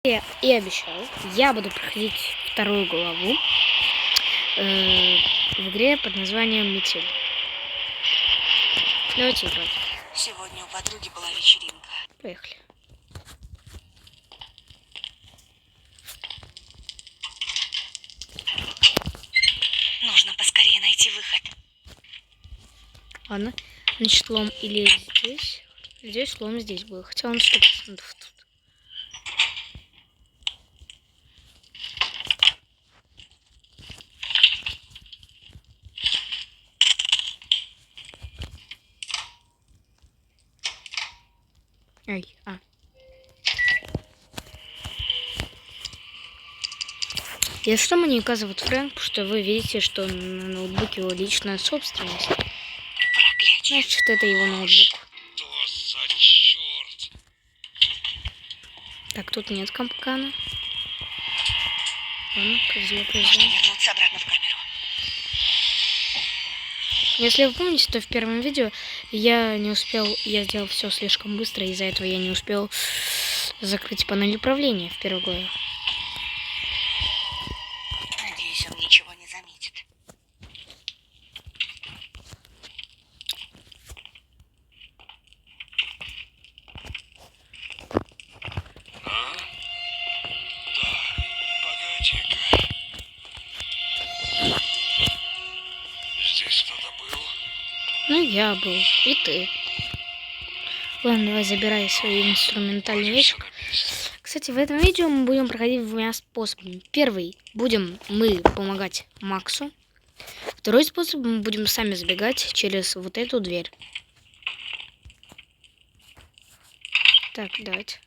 Я и обещал, я буду проходить вторую главу в игре под названием Метель. Давайте играть. Сегодня у подруги была вечеринка. Поехали. Нужно поскорее найти выход. Ладно, значит, лом или здесь. Здесь лом, здесь был. Хотя он 100% тут. Ай, Если что, мне указывает Фрэнк, потому что вы видите, что на ноутбуке его личная собственность. Проклятие. Значит, это его ноутбук. Что за черт? Так, тут нет капкана. Ладно, повезло. Нужно вернуться обратно в камеру. Если вы помните, то в первом видео я сделал все слишком быстро, из-за этого я не успел закрыть панель управления в первой главе. Надеюсь, он ничего не заметит. А? Так, погоди-ка. Здесь кто-то был? Ну, я был, и ты. Ладно, давай забирай свои инструментальные вещи. Всё на месте. Кстати, в этом видео мы будем проходить двумя способами. Первый, будем мы помогать Максу. Второй способ, мы будем сами забегать через вот эту дверь. Так, давайте.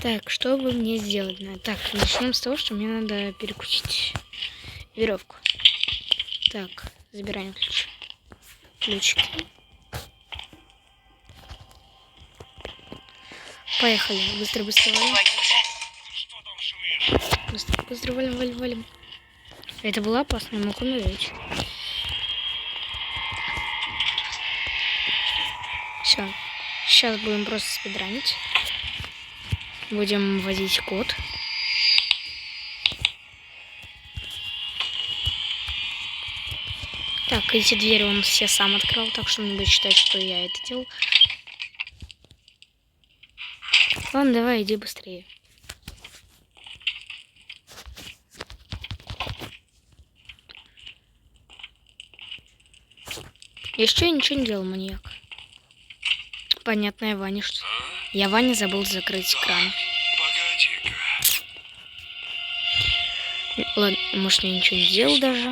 Так, что бы мне сделать? Так, начнем с того, что мне надо перекусить веревку. Так, забираем ключики. Поехали. Быстро валим. Помоги же. Что там шумишь? Быстро валим. Это было опасно, я мог умереть. Все. Сейчас будем просто спидранить. Будем вводить код. Так, эти двери он все сам открыл, так что не будет считать, что я это делал. Ладно, давай, иди быстрее. Еще я ничего не делал, маньяк. Понятно, я Ваня, что... Я Ваня забыл закрыть кран. Погоди-ка. Ладно, может, я ничего не делал даже.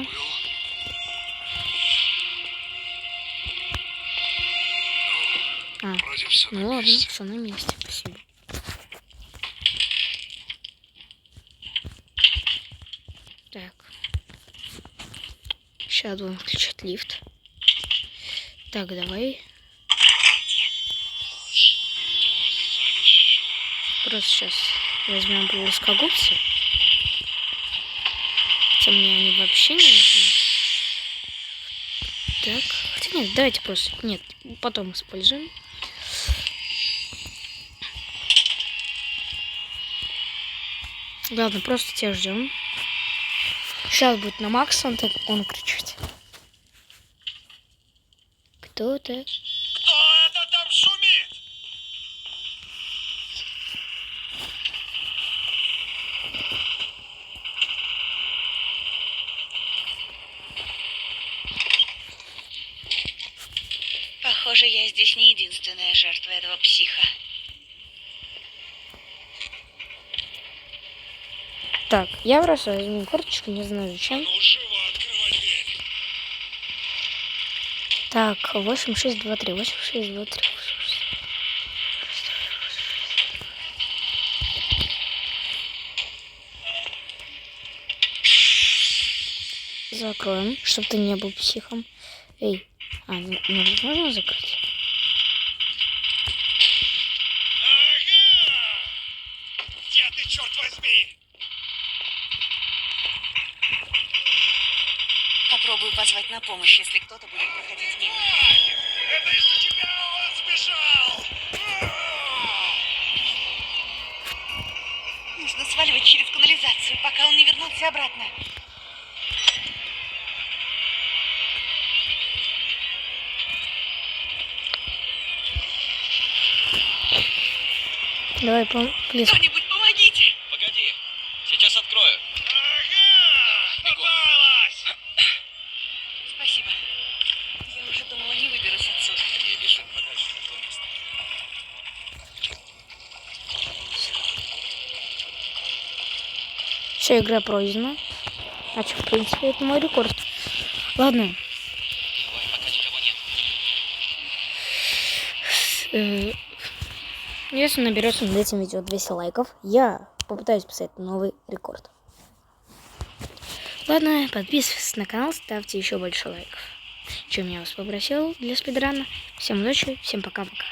Был? Вроде все Ну на ладно, месте. все на месте, спасибо. Так. Сейчас будем включать лифт. Так, давай. Просто сейчас возьмем плоскогубцы. Хотя мне они вообще не нужны. Так, хотя нет, давайте просто... Нет, потом используем. Ладно, просто тебя ждем. Сейчас будет на Макса, он кричит. Кто-то... Кто это там шумит? Похоже, я здесь не единственная жертва этого психа. Так, я просто возьму карточку, не знаю зачем. Ну, живо открывай дверь. Так, 8, 6, 2, 3, 8, 6, 2, 3, 8, 6. Закроем, чтобы ты не был психом. Эй, невозможно закрыть? Ага! Где ты, черт возьми? Попробую позвать на помощь, если кто-то будет проходить мимо. Это из-за тебя он сбежал! Нужно сваливать через канализацию, пока он не вернулся обратно. Давай, плиз. Кто-нибудь помогите! Погоди, сейчас открою. Ага! Попалась! Спасибо. Я уже думала, не выберусь отсюда. Я бежим подальше от этого места. Все, игра пройдена. Значит, в принципе, это мой рекорд. Ладно. Давай, пока никого нет. Если наберется над этим видео 200 лайков, я попытаюсь писать новый рекорд. Ладно, подписывайтесь на канал, ставьте еще больше лайков, чем я вас попросил для спидрана. Всем удачи, всем пока-пока.